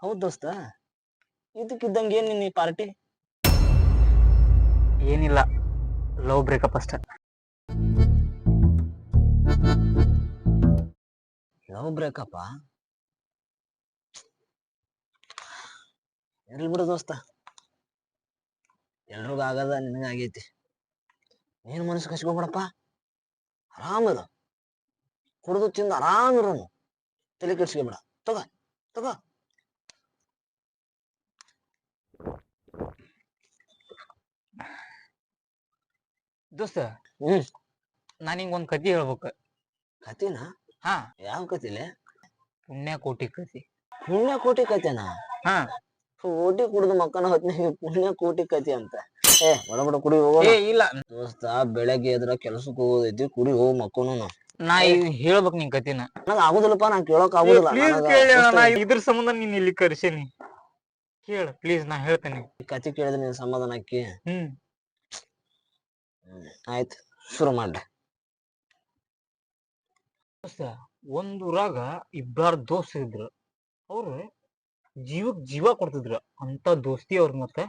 ಹೌದ್ ದೋಸ್ತ, ಇದಕ್ಕಿದ್ದಂಗೆ ಏನ್ ನಿನ್ನ ಈ ಪಾರ್ಟಿ? ಏನಿಲ್ಲ, ಲವ್ ಬ್ರೇಕಪ್ ಅಷ್ಟ. Love breakup? ಇರ್ಲಿ ಬಿಡು ದೋಸ್ತ, ಎಲ್ರಿಗೂ ಆಗದ ನಿನಗ ಆಗೈತಿ. ನೀನ್ ಮನಸ್ಸು ಕಸ್ಕೊಬಿಡಪ್ಪ, ಆರಾಮದ ಕುಡ್ದು ತಿಂದು ಆರಾಮಿರೋನು, ತಲೆ ಕೆಡ್ಸ್ಕೊಬೇಡ. ತಗೋ ತಗೋ. ದೋಸ್ತ, ನಾನ್ ಹಿಂಗ ಒಂದ್ ಕತಿ ಹೇಳ್ಬೇಕ. ಕತಿನ? ಹಾ. ಯಾವ ಕತಿಲೆ? ಪುಣ್ಯಕೋಟಿ ಕತಿ. ಪುಣ್ಯಕೋಟಿ ಕತೆನಾ? ಹಾ. ಓಟಿ ಕುಡ್ದು ಮಕ್ಕನ ಹೊತ್ನಾಗ ಪುಣ್ಯಕೋಟಿ ಕತಿ ಅಂತ? ಒಳಬಡ ಕುಡಿ ಹೋಗೋಣ. ಏ ಇಲ್ಲ ದೋಸ್ತ, ಬೆಳಗ್ಗೆ ಎದ್ರ ಕೆಲ್ಸಕ್ಕೆ ಹೋಗೋದೈತಿ, ಕುಡಿ ಹೋಗ್ ಮಕ್ಕನು. ನಾ ಈಗ ಹೇಳ್ಬೇಕ್ ನಿನ್ ಕತಿನ. ನನಗ ಆಗುದಿಲ್ಲಪ್ಪ, ನಾ ಕೇಳೋಕ್ ಆಗುದಿಲ್ಲ. ಇದ್ರ ಸಂಬಂಧ ನೀನ್ ಇಲ್ಲಿ ಕರ್ಸೇನಿ. ಕೇಳ ಪ್ಲೀಸ್, ನಾ ಹೇಳ್ತೇನೆ. ಕತಿ ಕೇಳಿದ್ರೆ ನೀನ್ ಸಮಾಧಾನ ಆಕ್ಕಿ. ಆಯ್ತು, ಶುರು ಮಾಡ್ರಿ. ಒಂದ್ ಊರಾಗ ಇಬ್ಬರು ದೋಸ್ತ ಇದ್ರು. ಅವ್ರು ಜೀವಕ್ ಜೀವ ಕೊಡ್ತಿದ್ರ ಅಂತ ದೋಸ್ತಿ ಅವ್ರ. ಮತ್ತೆ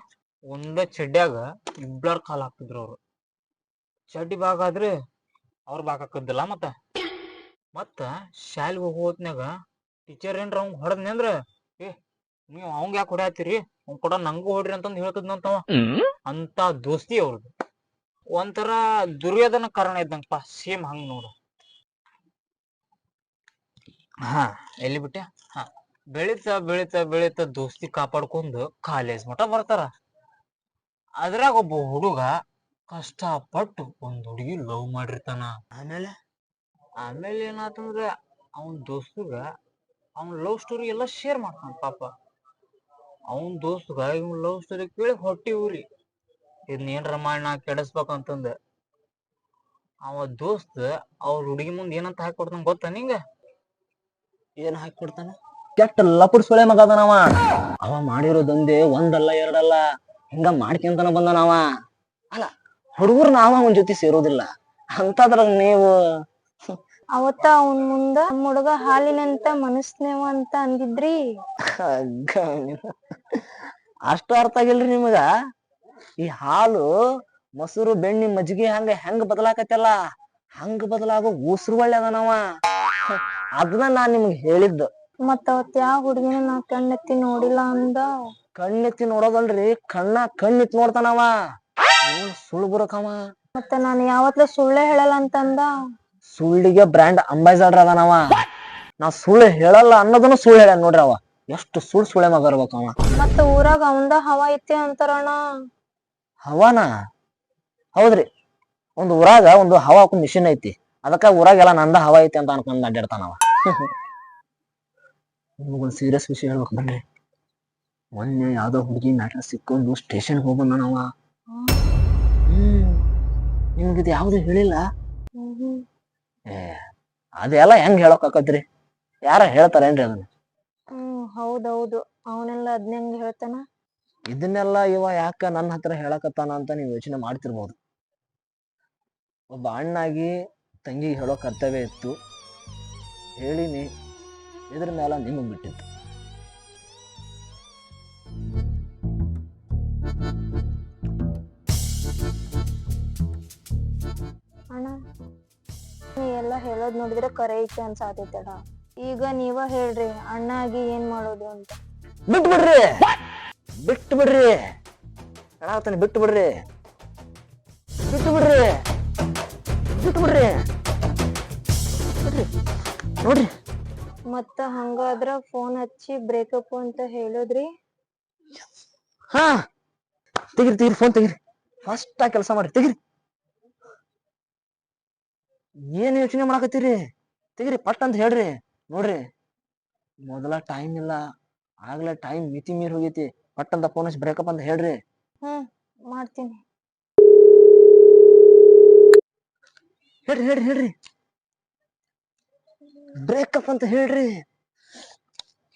ಒಂದ ಚಡ್ಡ್ಯಾಗ ಇಬ್ಬರ ಕಾಲ್ ಹಾಕ್ತಿದ್ರು. ಅವ್ರು ಚಡ್ಡಿ ಭಾಗ ಆದ್ರೆ ಅವ್ರ ಭಾಗ ಹಾಕದಿಲ್ಲ. ಮತ್ತ ಶಾಲೆಗೆ ಹೋಗೋತ್ನಾಗ ಟೀಚರ್ ಏನ್ರ ಅವಂಗ ಹೊಡದ್ನಿ ಅಂದ್ರ, ನೀವ್ ಅವಂಗ ಯಾಕೆ ಹೊಡ್ಯಾತಿರಿ, ಅವ್ನ್ ಕೂಡ ನಂಗೂ ಹೊಡ್ರಿ ಅಂತಂದ್ ಹೇಳ್ತಿದ್ನಂತವ. ಅಂತ ದೋಸ್ತಿ ಅವ್ರದ್ದು. ಒಂಥರ ದುರ್ಯೋಧನ ಕಾರಣ ಇದ್ದಂಗಪ್ಪ, ಸೇಮ್ ಹಂಗ್ ನೋಡು. ಹಾ, ಎಲ್ಲಿ ಬಿಟ್ಟೆ? ಹಾ, ಬೆಳಿತ ಬೆಳಿತ ಬೆಳಿತ ದೋಸ್ತಿ ಕಾಪಾಡ್ಕೊಂಡು ಕಾಲೇಜ್ ಮಠ ಬರ್ತಾರ. ಅದ್ರಾಗ ಒಬ್ಬ ಹುಡುಗ ಕಷ್ಟಪಟ್ಟು ಒಂದ್ ಹುಡುಗಿ ಲವ್ ಮಾಡಿರ್ತಾನ. ಆಮೇಲೆ ಏನಾತಂದ್ರ, ಅವನ್ ದೋಸ್ತಗ ಅವನ್ ಲವ್ ಸ್ಟೋರಿ ಎಲ್ಲ ಶೇರ್ ಮಾಡ್ತಾನ. ಪಾಪ ಅವನ್ ದೋಸ್ತಗ ಇವನ್ ಲವ್ ಸ್ಟೋರಿ ಕೇಳಿ ಹೊಟ್ಟಿ ಊರಿ ಇದನ್ನೇನ್ರ ಮಾಡಿ ನಾ ಕೆಡಸ್ಬೇಕಂತಂದ ಅವ ದೋಸ್ತ್ ಅವ್ರ ಹುಡುಗಿ ಮುಂದ್ ಏನಂತ ಹಾಕೊಡ್ತಾನ ಗೊತ್ತಾ ನಿಂಗ? ಏನ್ ಹಾಕೊಡ್ತಾನ? ಕೆಟ್ಟ ಲಪುಡ್ ಸೊಳೆ ಮಗ ಅದನವ. ಅವ ಮಾಡಿರೋದೊಂದೇ ಒಂದಲ್ಲ ಎರಡಲ್ಲ, ಹಿಂಗ ಮಾಡ್ಕೊಂತಾನ ಬಂದನವ. ಅಲ್ಲ, ಹುಡುಗರು ನಾವ ಅವನ್ ಜೊತೆ ಸೇರೋದಿಲ್ಲ ಅಂತದ್ರಾಗ ನೀವು. ಅವತ್ತ ಅವನ್ ಮುಂದ ನಮ್ಮ ಹುಡುಗ ಹಾಲಿನಂತ ಮನಸ್ನೇವ ಅಂತ ಅಂದಿದ್ರಿ. ಅಷ್ಟು ಅರ್ಥ ಆಗಿಲ್ರಿ ನಿಮಗ? ಈ ಹಾಲು ಮೊಸರು ಬೆಣ್ಣಿ ಮಜ್ಜಿಗೆ ಹೆಂಗ ಬದಲಾಕತ್ತಲ್ಲ, ಹಂಗ ಬದಲಾಗೋ ಉಸಿರು ಒಳ್ಳೆ ಅದನವ. ಅದನ್ನ ನಾನ್ ನಿಮ್ಗೆ ಹೇಳಿದ್ದು. ಮತ್ತ ಅವತ್ ಯಾವ ಹುಡುಗಿನ ನಾ ಕಣ್ಣೆತ್ತಿ ನೋಡಿಲ್ಲ ಅಂದ. ಕಣ್ಣೆತ್ತಿ ನೋಡೋದಲ್ರಿ, ಕಣ್ಣಿತ್ ನೋಡ್ತಾನವ. ಸುಳ್ಳು ಬರಕವ. ಮತ್ತ ನಾನು ಯಾವತ್ಲ ಸುಳ್ಳೆ ಹೇಳಲ್ಲ ಅಂತಂದ. ಸುಳ್ಳಿಗೆ ಬ್ರ್ಯಾಂಡ್ ಅಂಬಾಸಿಡರ್ ಅದನವ. ನಾ ಸುಳ್ಳು ಹೇಳಲ್ಲ ಅನ್ನೋದನ್ನ ಸುಳ್ಳು ಹೇಳ ನೋಡ್ರಿ ಅವ. ಎಷ್ಟು ಸುಳ್ಳೆ ಮಗ ಇರ್ಬೇಕವ. ಮತ್ತ ಊರಾಗ ಅವಂದ ಹವಾ ಐತಿ ಅಂತಾರಣ. ಹವಾನ? ಹೌದ್ರಿ, ಒಂದು ಊರಾಗ ಒಂದು ಹವಾ ಹಾಕೋ ಮಿಷಿನ್ ಐತಿ. ಅದಕ್ಕ ಊರಾಗೆಲ್ಲ ನಂದ ಹವಾ ಐತಿ ಅಂತ ಅನ್ಕೊಂಡ್ ಅಡ್ಡಾಡ್ತಾನವ. ನಿಮಗೊಂದು ಸೀರಿಯಸ್ ವಿಷಯ ಹೇಳ್ಬೇಕು ಬನ್ರಿ. ಮೊನ್ನೆ ಯಾವ್ದೋ ಹುಡುಗಿ ಮ್ಯಾಟ್ರ ಸಿಕ್ಕೊಂಡು ಸ್ಟೇಷನ್ ಹೋಗ್ಬಂದನವ. ನಿಮ್ಗಿದ್ ಯಾವ್ದು ಹೇಳಿಲ್ಲ? ಅದೆಲ್ಲ ಹೆಂಗ್ ಹೇಳಕ್ ಆಕತ್ರಿ? ಯಾರ ಹೇಳ್ತಾರೇನ್ರಿ ಅದನ್ನ? ಹೌದೌದು, ಅವನೆಲ್ಲ ಅದ್ನಂಗ ಹೇಳ್ತಾನ. ಇದನ್ನೆಲ್ಲ ಇವ ಯಾಕ ನನ್ನ ಹತ್ರ ಹೇಳಕತ್ತಾನ ಅಂತ ನೀವು ಯೋಚನೆ ಮಾಡ್ತಿರ್ಬೋದು. ಒಬ್ಬ ಅಣ್ಣಾಗಿ ತಂಗಿಗೆ ಹೇಳೋ ಕರ್ತವ್ಯ ಇತ್ತು, ಹೇಳಿನಿ. ಇದ್ರ ಮೇಲೆ ನಿಮಗ್ ಬಿಟ್ಟಿತ್ತು. ಅಣ್ಣ, ನೀ ಎಲ್ಲ ಹೇಳೋದ್ ನೋಡಿದ್ರೆ ಕರೆ ಐತಿ ಅನ್ಸಾತೈತಡ. ಈಗ ನೀವ ಹೇಳ್ರಿ, ಅಣ್ಣ ಆಗಿ ಏನ್ ಮಾಡೋದು ಅಂತ. ಬಿಟ್ಟು ಬಿಡ್ರಿ, ಬಿಟ್ಟು ಬಿಡ್ರಿ, ಹೇಳಾಗ್ತಾನೆ. ಬಿಟ್ಟು ಬಿಡ್ರಿ, ಬಿಟ್ಟು ಬಿಡ್ರಿ, ಬಿಟ್ಟು ಬಿಡ್ರಿ, ಬಿಡ್ರಿ ನೋಡ್ರಿ. ಮತ್ತ ಹಂಗಾದ್ರ ಫೋನ್ ಹಚ್ಚಿ ಬ್ರೇಕಪ್ ಅಂತ ಹೇಳೋದ್ರಿ? ಹಾ, ತೆಗಿರಿ ಫೋನ್ ತೆಗಿರಿ. ಫಸ್ಟ್ ಆ ಕೆಲಸ ಮಾಡಿ, ತೆಗಿರಿ. ಏನ್ ಯೋಚನೆ ಮಾಡಕತ್ತೀರಿ? ತೆಗಿರಿ, ಪಟ್ ಅಂತ ಹೇಳ್ರಿ. ನೋಡ್ರಿ, ಮೊದಲ ಟೈಮ್ ಇಲ್ಲ, ಆಗ್ಲೇ ಟೈಮ್ ಮಿತಿ ಮೀರ್ ಹೋಗೈತಿ. ಪಟ್ ಅಂತ ಫೋನ್ ಹಚ್ಚಿ ಬ್ರೇಕಪ್ ಅಂತ ಹೇಳ್ರಿ. ಮಾಡ್ತೀನಿ. ಹೇಳ್ರಿ, ಬ್ರೇಕಪ್ ಅಂತ ಹೇಳ್ರಿ.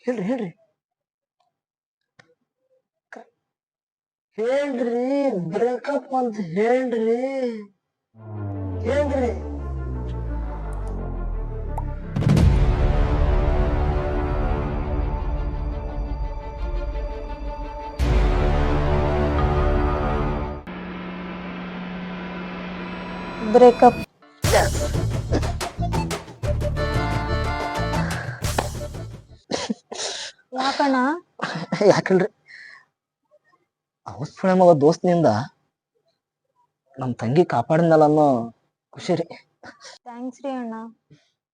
ಹೇಳ್ರಿ ಬ್ರೇಕಪ್ ಅಂತ ಹೇಳ್ರಿ. ಬ್ರೇಕಪ್. ಯಾಕಣ್ಣ? ಯಾಕಲ್ರಿ ಅವಸ್ ಸುಳೆ ಮಗ ದೋಸ್ತಿನಿಂದ ನಮ್ ತಂಗಿ ಕಾಪಾಡಿದ್ನಲ್ಲ ಅನ್ನೋ ಖುಷಿ ರೀ. ಥ್ಯಾಂಕ್ಸ್ ರೀ ಅಣ್ಣ.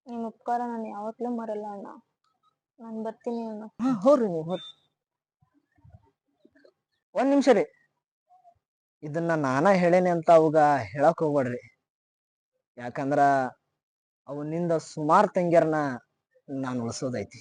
ನಿಮ್ ಉಪಕಾರ ನಾನು ಯಾವತ್ತೂ ಮರಲ್ಲ ಅಣ್ಣ. ನಾನ್ ಬರ್ತೀನಿ ಅಣ್ಣ. ಹೋಗ್ರಿ ನೀವು ಹೋಗ್ರಿ. ಒಂದ್ ನಿಮಿಷ ರೀ, ಇದನ್ನ ನಾನ ಹೇಳೇನಿ ಅಂತ ಅವಾಗ ಹೇಳಕ್ ಹೋಗ್ಬೇಡ್ರಿ. ಯಾಕಂದ್ರ ಅವನಿಂದ ಸುಮಾರು ತಂಗ್ಯಾರನ ನಾನು ಉಳಿಸೋದೈತಿ.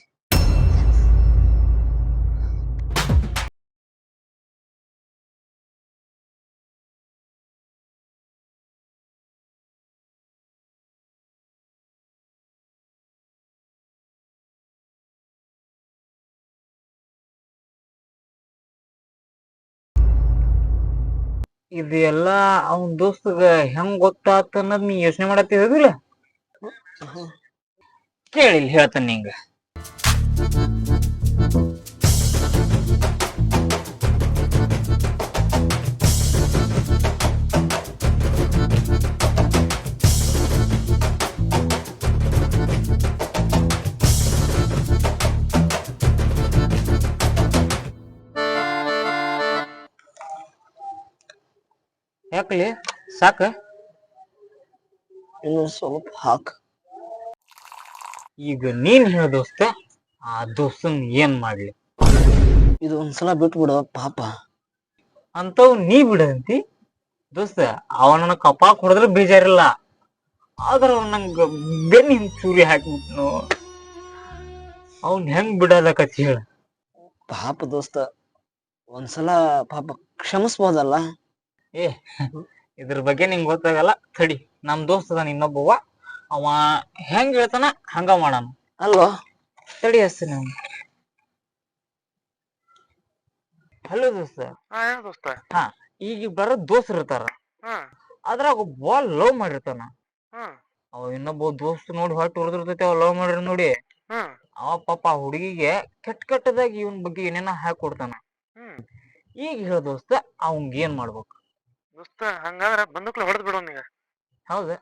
ಇದು ಎಲ್ಲಾ ಅವನ್ ದೋಸ್ತಗ ಹೆಂಗ್ ಗೊತ್ತಾತ ಅನ್ನೋದ್ ನೀ ಯೋಚನೆ ಮಾಡತ್ತಿದಿಲ್ಲ. ಕೇಳಿಲ್ ಹೇಳ್ತಾನ ನಿಂಗ. ಯಾಕಲಿ ಸಾಕ? ಇನ್ನು ಸ್ವಲ್ಪ ಹಾಕ್. ಈಗ ನೀನ್ ಹೇಳ ದೋಸ್ತ, ಆ ದೋಸ್ತನ್ ಏನ್ ಮಾಡ್ಲಿ? ಇದು ಒಂದ್ಸಲ ಬಿಟ್ಬಿಡು ಪಾಪ. ಅಂತವ್ ನೀ ಬಿಡಂತಿ ದೋಸ್ತ. ಅವನ ಕಪಾಕ್ ಹೊಡೆದ್ರೆ ಬೇಜಾರಿಲ್ಲ, ಆದ್ರ ನಂಗ ಬೆನ್ನಿ ಹಿಂಗ್ ಚೂರಿ ಹಾಕಿಬಿಟ್ನು. ಅವನ್ ಹೆಂಗ್ ಬಿಡದಕತ್ ಹೇಳ? ಪಾಪ ದೋಸ್ತ, ಒಂದ್ಸಲ ಪಾಪ ಕ್ಷಮಿಸ್ಬೋದಲ್ಲ? ಏ ಇದ್ರ ಬಗ್ಗೆ ನಿಂಗ್ ಗೊತ್ತಾಗಲ್ಲ. ತಡಿ, ನಮ್ ದೋಸ್ತ ಅದಾನ ಇನ್ನೊಬ್ಬವ, ಅವ ಹೆಂಗ್ ಹೇಳ್ತಾನ ಹಂಗ ಮಾಡಾನ. ಅಲ್ವಾ? ತಡಿ ಹಸ್ತೀನಿ ಅವ್ನ್. ಹಲೋ ದೋಸ್ತ. ದೋಸ್ತ. ಹಾ, ಈಗ ಬರೋ ದೋಸ್ತರು ಇರ್ತಾರ, ಅದ್ರಾಗ ಒಬ್ಬ ಲವ್ ಮಾಡಿರ್ತಾನ. ಅವ ಇನ್ನೊಬ್ಬ ದೋಸ್ತ್ ನೋಡಿ ಹೊಟ್ಟು ಉರ್ದಿರ್ತೈತಿ ಅವ ಲವ್ ಮಾಡಿರ್ ನೋಡಿ. ಅವ ಪಾಪ ಹುಡುಗಿಗೆ ಕೆಟ್ಟದಾಗಿ ಇವನ್ ಬಗ್ಗೆ ಏನೇನ ಹಾಕಿ ಕೊಡ್ತಾನ. ಈಗ ಹೇಳ ದೋಸ್ತ, ಅವಂಗ ಏನ್ ಮಾಡ್ಬೇಕು? ದೋಸ್ತ ಹಂಗಾದ್ರ ಬಂದೂಕ್ಲ ಹೊಡೆದ್ ಬಿಡೋನಿಗ. ಹೌದಾ?